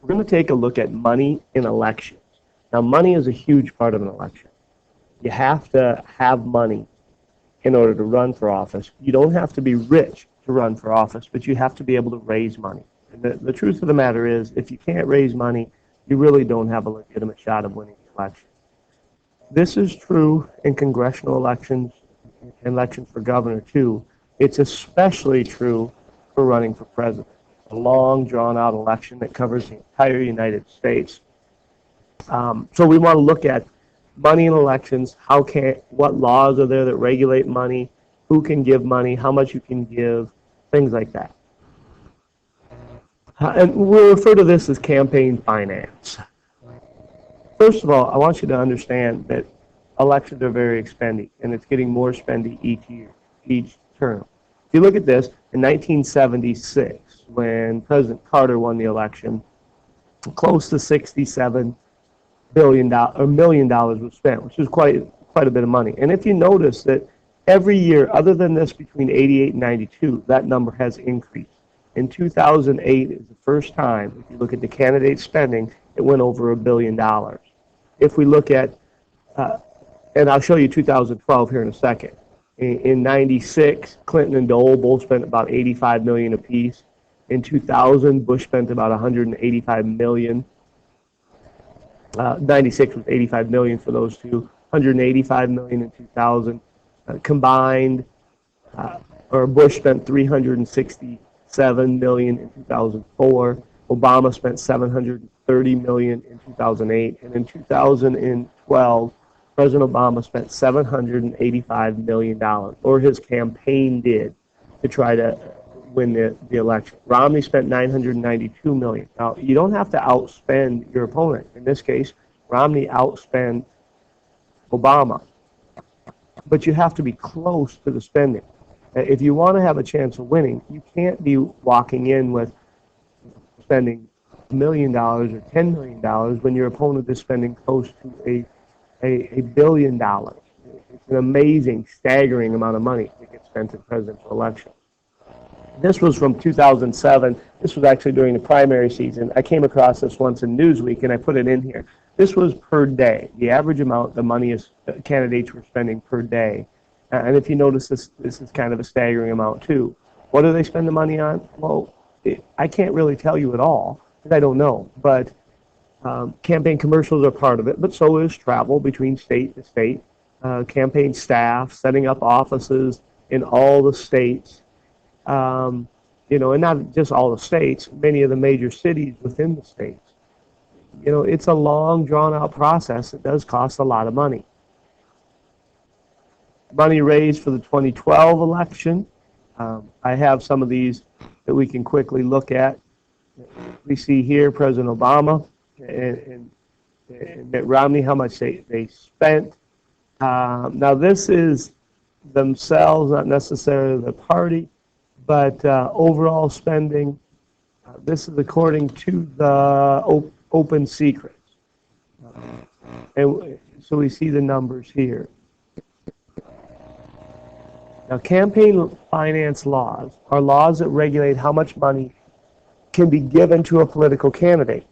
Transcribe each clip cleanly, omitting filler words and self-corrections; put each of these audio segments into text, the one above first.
We're going to take a look at money in elections. Now, money is a huge part of an election. You have to have money in order to run for office. You don't have to be rich to run for office, but you have to be able to raise money. And the truth of the matter is, if you can't raise money, you really don't have a legitimate shot of winning the election. This is true in congressional elections, elections for governor too. It's especially true for running for president. A long, drawn-out election that covers the entire United States. So we want to look at money in elections. What laws are there that regulate money? Who can give money? How much you can give? Things like that. And we'll refer to this as campaign finance. First of all, I want you to understand that elections are very expendy, and it's getting more spendy each year, each term. If you look at this, in 1976, when President Carter won the election, close to $67 billion or $1 million was spent, which is quite a bit of money. And if you notice that every year, other than this between 88 and 92, that number has increased. In 2008 is the first time, if you look at the candidate spending, it went over $1 billion. If we look at, and I'll show you 2012 here in a second. In 96, Clinton and Dole both spent about $85 million apiece. In 2000, Bush spent about $185 million. 96 was $85 million for those two. $185 million in 2000 combined. Or Bush spent $367 million in 2004. Obama spent $730 million in 2008, and in 2012, President Obama spent $785 million, or his campaign did, to try to win the election. Romney spent $992 million. Now, you don't have to outspend your opponent. In this case, Romney outspent Obama, but you have to be close to the spending. If you want to have a chance of winning, you can't be walking in with spending $1 million or $10 million when your opponent is spending close to $1 billion. It's an amazing, staggering amount of money that gets spent in presidential elections. This was from 2007. This was actually during the primary season. I came across this once in Newsweek, and I put it in here. This was per day, the average amount the money candidates were spending per day. And if you notice, this is kind of a staggering amount, too. What do they spend the money on? Well, I can't really tell you at all, because I don't know. But campaign commercials are part of it, but so is travel between state to state, campaign staff, setting up offices in all the states, and not just all the states, many of the major cities within the states. It's a long, drawn-out process. It does cost a lot of money. Money raised for the 2012 election. I have some of these that we can quickly look at. We see here President Obama and Mitt Romney, how much they spent. Now, this is themselves, not necessarily the party, but overall spending. This is according to the Open Secrets. And so we see the numbers here. Now, campaign finance laws are laws that regulate how much money can be given to a political candidate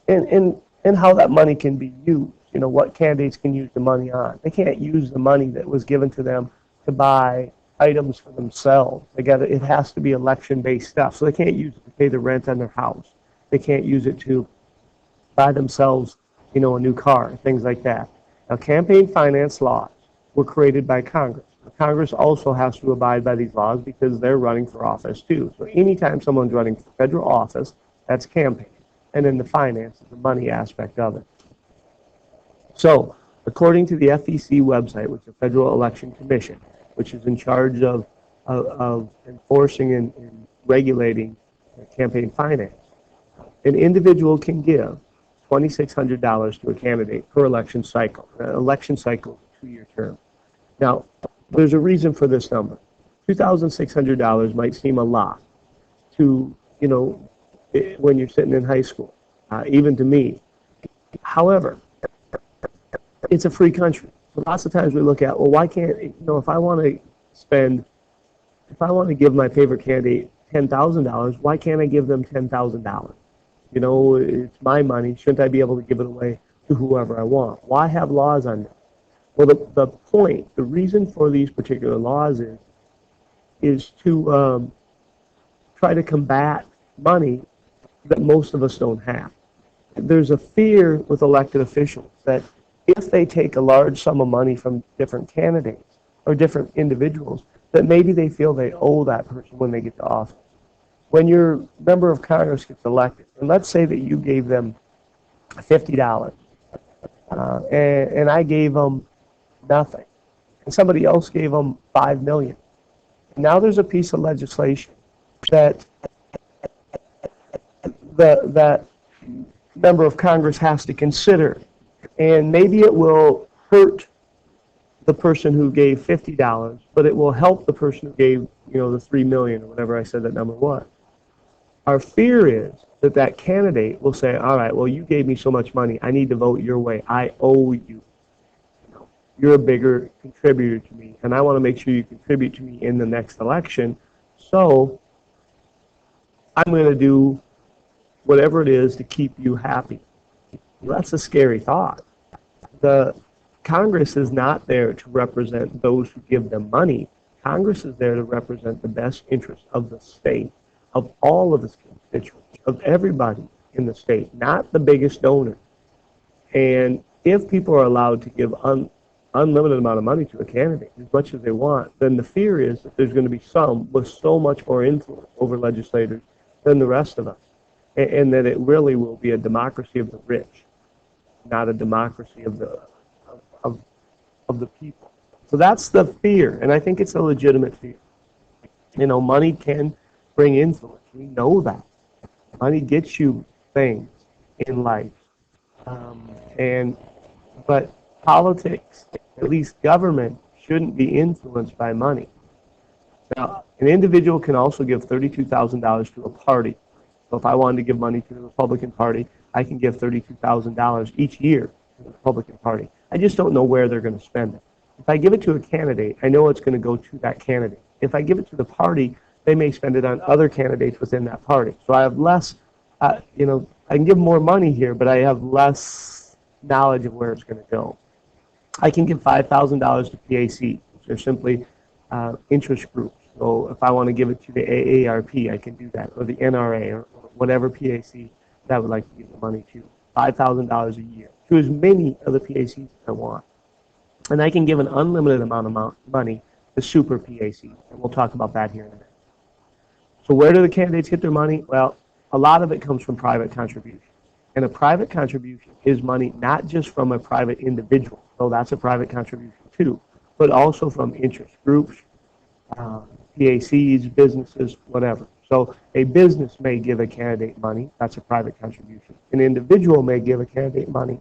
and how that money can be used. What candidates can use the money on. They can't use the money that was given to them to buy items for themselves. It has to be election-based stuff. So they can't use it to pay the rent on their house. They can't use it to buy themselves, a new car, things like that. Now, campaign finance laws were created by Congress. Congress also has to abide by these laws because they're running for office too. So anytime someone's running for federal office, that's campaign. And then the finance is the money aspect of it. So, according to the FEC website, which is the Federal Election Commission, which is in charge of enforcing and regulating campaign finance, an individual can give $2,600 to a candidate per election cycle. An election cycle is a 2-year term. Now, there's a reason for this number. $2,600 might seem a lot to, when you're sitting in high school, even to me. However, it's a free country. So lots of times we look at, well, why can't, if I want to give my favorite candidate $10,000, why can't I give them $10,000? You know, it's my money. Shouldn't I be able to give it away to whoever I want? Why have laws on that? Well, the point, the reason for these particular laws is to try to combat money that most of us don't have. There's a fear with elected officials that if they take a large sum of money from different candidates or different individuals, that maybe they feel they owe that person when they get to office. When your member of Congress gets elected, and let's say that you gave them $50, and I gave them nothing, and somebody else gave them $5 million. Now there's a piece of legislation that that member of Congress has to consider, and maybe it will hurt the person who gave $50, but it will help the person who gave, the $3 million or whatever I said that number was. Our fear is that that candidate will say, all right, well, you gave me so much money, I need to vote your way. I owe you. You're a bigger contributor to me, and I want to make sure you contribute to me in the next election. So I'm going to do whatever it is to keep you happy. Well, that's a scary thought. The Congress is not there to represent those who give them money. Congress is there to represent the best interest of the state, of all of its constituents, of everybody in the state, not the biggest donor. And if people are allowed to give unlimited amount of money to a candidate, as much as they want, then the fear is that there's going to be some with so much more influence over legislators than the rest of us, and that it really will be a democracy of the rich, not a democracy of the people. So that's the fear, and I think it's a legitimate fear. Money can bring influence. We know that. Money gets you things in life, but politics, at least government, shouldn't be influenced by money. Now, an individual can also give $32,000 to a party. So if I wanted to give money to the Republican Party, I can give $32,000 each year to the Republican Party. I just don't know where they're going to spend it. If I give it to a candidate, I know it's going to go to that candidate. If I give it to the party, they may spend it on other candidates within that party. So I have less, I can give more money here, but I have less knowledge of where it's going to go. I can give $5,000 to PAC, which are simply interest groups. So if I want to give it to the AARP, I can do that, or the NRA, or whatever PAC that I would like to give the money to. $5,000 a year to as many of the PACs as I want. And I can give an unlimited amount of money to super PACs, and we'll talk about that here in a minute. So where do the candidates get their money? Well, a lot of it comes from private contribution. And a private contribution is money not just from a private individual, though that's a private contribution too, but also from interest groups, PACs, businesses, whatever. So a business may give a candidate money, that's a private contribution. An individual may give a candidate money,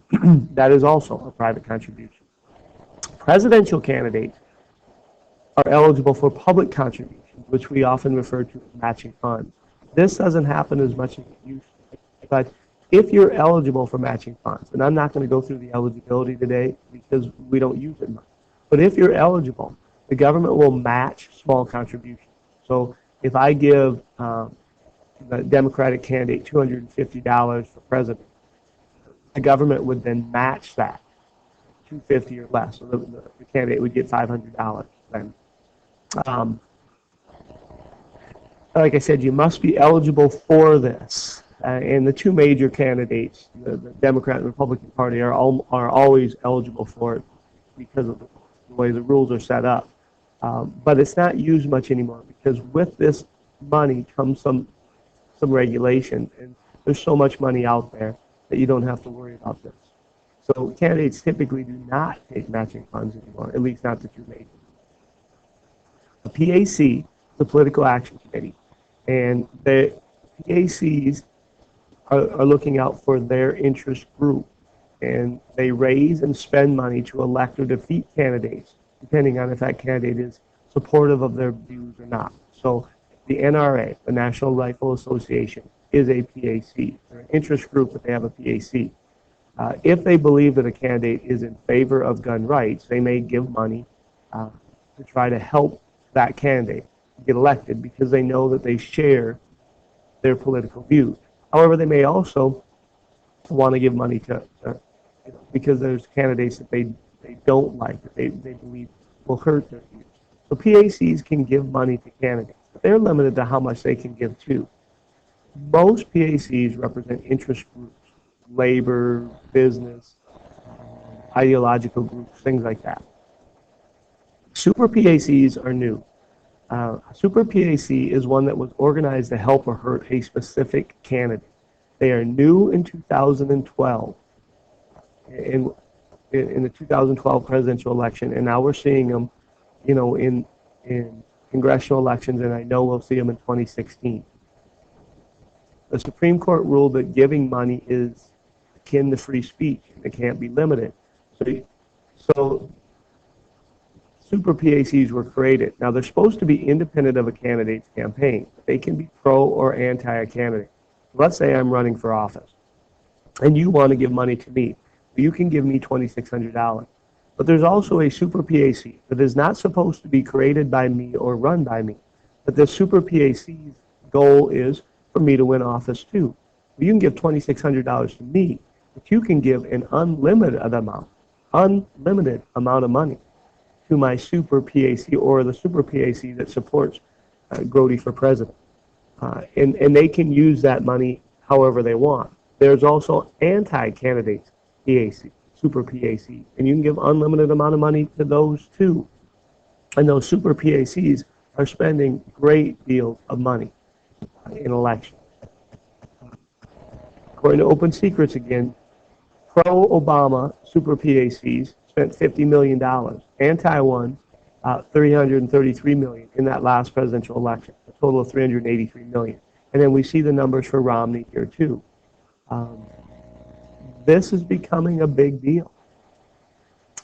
that is also a private contribution. Presidential candidates are eligible for public contributions, which we often refer to as matching funds. This doesn't happen as much as it used to, but if you're eligible for matching funds, and I'm not going to go through the eligibility today because we don't use it much, but if you're eligible, the government will match small contributions. So if I give the Democratic candidate $250 for president, the government would then match that, $250 or less. So the candidate would get $500 then. Like I said, you must be eligible for this. And the two major candidates, the Democrat and Republican Party, are always eligible for it because of the way the rules are set up. But it's not used much anymore because with this money comes some regulation, and there's so much money out there that you don't have to worry about this. So candidates typically do not take matching funds anymore, at least not the two majors. The PAC, the Political Action Committee, and the PACs are looking out for their interest group, and they raise and spend money to elect or defeat candidates, depending on if that candidate is supportive of their views or not. So the NRA, the National Rifle Association, is a PAC. They're an interest group, but they have a PAC. If they believe that a candidate is in favor of gun rights, they may give money to try to help that candidate get elected because they know that they share their political views. However, they may also want to give money to because there's candidates that they don't like, that they believe will hurt their views. So PACs can give money to candidates, but they're limited to how much they can give to. Most PACs represent interest groups, labor, business, ideological groups, things like that. Super PACs are new. Super PAC is one that was organized to help or hurt a specific candidate. They are new in 2012, in the 2012 presidential election, and now we're seeing them, in congressional elections, and I know we'll see them in 2016. The Supreme Court ruled that giving money is akin to free speech. It can't be limited. So super PACs were created. Now, they're supposed to be independent of a candidate's campaign. They can be pro or anti a candidate. Let's say I'm running for office, and you want to give money to me. You can give me $2,600. But there's also a super PAC that is not supposed to be created by me or run by me. But the super PAC's goal is for me to win office too. You can give $2,600 to me, but you can give an unlimited amount of money to my super PAC or the super PAC that supports Grody for president. And they can use that money however they want. There's also anti-candidates PAC, super PAC, and you can give unlimited amount of money to those too. And those super PACs are spending great deals of money in elections. According to Open Secrets again, pro-Obama super PACs spent $50 million. Anti-ones, $333 million in that last presidential election, a total of $383 million. And then we see the numbers for Romney here too. This is becoming a big deal.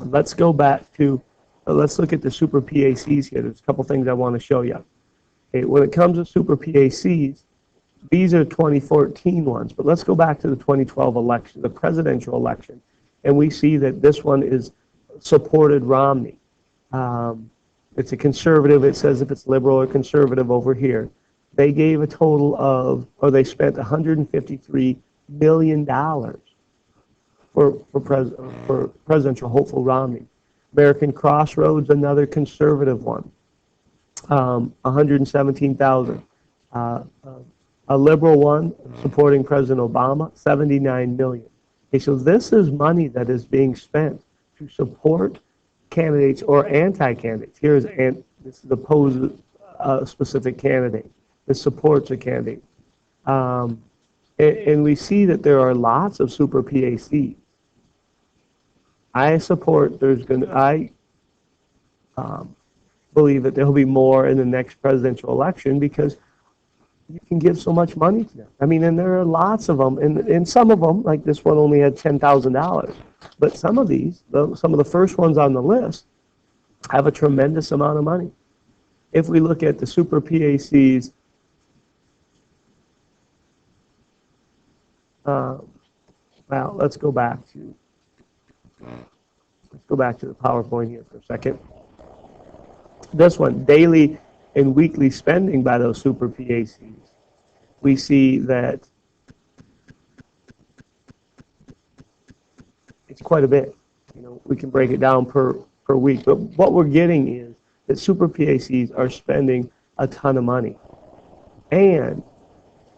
Let's go back to, let's look at the super PACs here. There's a couple things I want to show you. Okay, when it comes to super PACs, these are 2014 ones, but let's go back to the 2012 election, the presidential election, and we see that this one is supported Romney. It's a conservative. It says if it's liberal or conservative over here. They gave a total of, or they spent $153 million for presidential hopeful Romney. American Crossroads, another conservative one, 117,000. A liberal one supporting President Obama, 79 million. Okay, so this is money that is being spent to support candidates or anti-candidates. This is opposed a specific candidate. This supports a candidate. And we see that there are lots of super PACs. I believe that there will be more in the next presidential election because you can give so much money to them. I mean, and there are lots of them, and some of them, like this one, only had $10,000. But some of these, some of the first ones on the list, have a tremendous amount of money. If we look at the super PACs, well, let's go back to the PowerPoint here for a second. This one, daily and weekly spending by those super PACs. We see that it's quite a bit. We can break it down per week. But what we're getting is that super PACs are spending a ton of money. And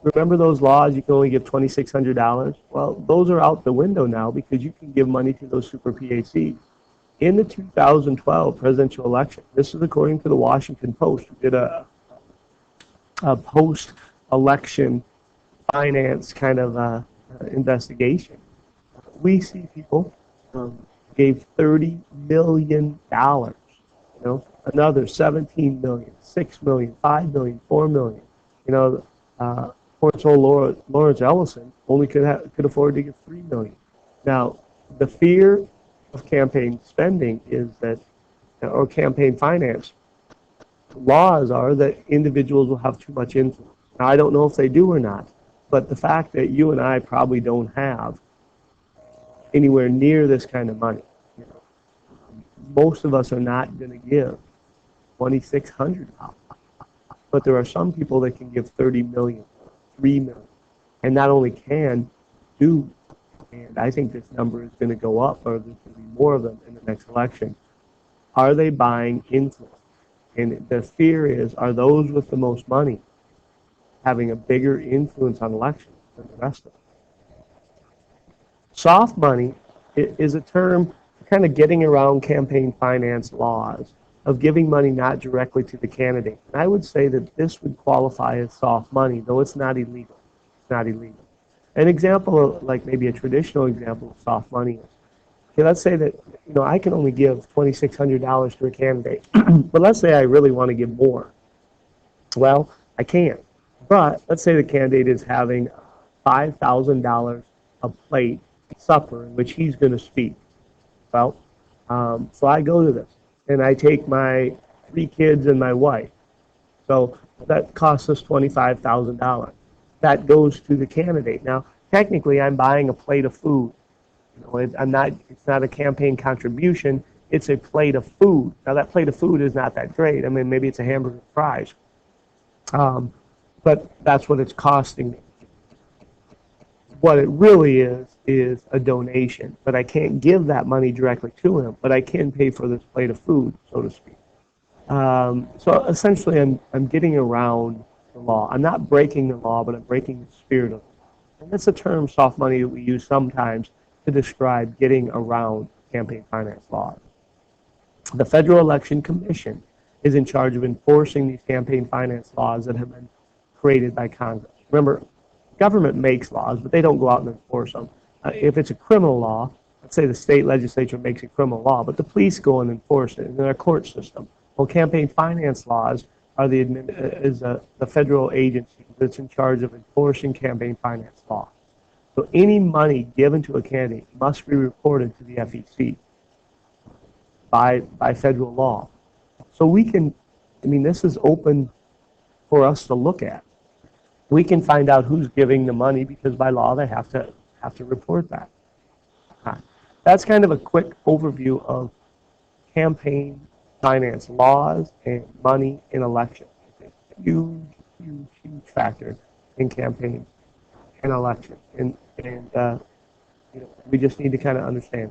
remember those laws, you can only give $2,600? Well, those are out the window now because you can give money to those super PACs. In the 2012 presidential election, this is according to the Washington Post, who did a post-election finance kind of investigation. We see people gave $30 million, another $17 million, $6 million, $5 million, $4 million. Fort Lawrence Ellison only could afford to give $3 million. Now, the fear of campaign spending is that, or campaign finance, laws are that individuals will have too much influence. Now, I don't know if they do or not, but the fact that you and I probably don't have anywhere near this kind of money, most of us are not going to give $2,600. But there are some people that can give $30 million, $3 million, and not only can, do, and I think this number is going to go up, or there's going to be more of them in the next election. Are they buying influence? And the fear is, are those with the most money having a bigger influence on elections than the rest of them? Soft money is a term kind of getting around campaign finance laws of giving money not directly to the candidate. And I would say that this would qualify as soft money, though it's not illegal. It's not illegal. An example, like maybe a traditional example of soft money is, okay, let's say that I can only give $2,600 to a candidate, but let's say I really want to give more. Well, I can't. But let's say the candidate is having $5,000 a plate supper in which he's going to speak. Well, so I go to this, and I take my 3 kids and my wife. So that costs us $25,000. That goes to the candidate. Now, technically, I'm buying a plate of food. It's not a campaign contribution. It's a plate of food. Now, that plate of food is not that great. I mean, maybe it's a hamburger and fries. But that's what it's costing me. What it really is a donation. But I can't give that money directly to him, but I can pay for this plate of food, so to speak. So essentially, I'm getting around the law. I'm not breaking the law, but I'm breaking the spirit of the law. And that's a term, soft money, that we use sometimes to describe getting around campaign finance laws. The Federal Election Commission is in charge of enforcing these campaign finance laws that have been created by Congress. Remember, government makes laws, but they don't go out and enforce them. If it's a criminal law, let's say the state legislature makes a criminal law, but the police go and enforce it in their court system. Well, campaign finance laws are the federal agency that's in charge of enforcing campaign finance laws. So any money given to a candidate must be reported to the FEC by federal law. So this is open for us to look at. We can find out who's giving the money because by law they have to report that. That's kind of a quick overview of campaign finance laws and money in elections. It's a huge factor in campaigns and elections, and we just need to kind of understand.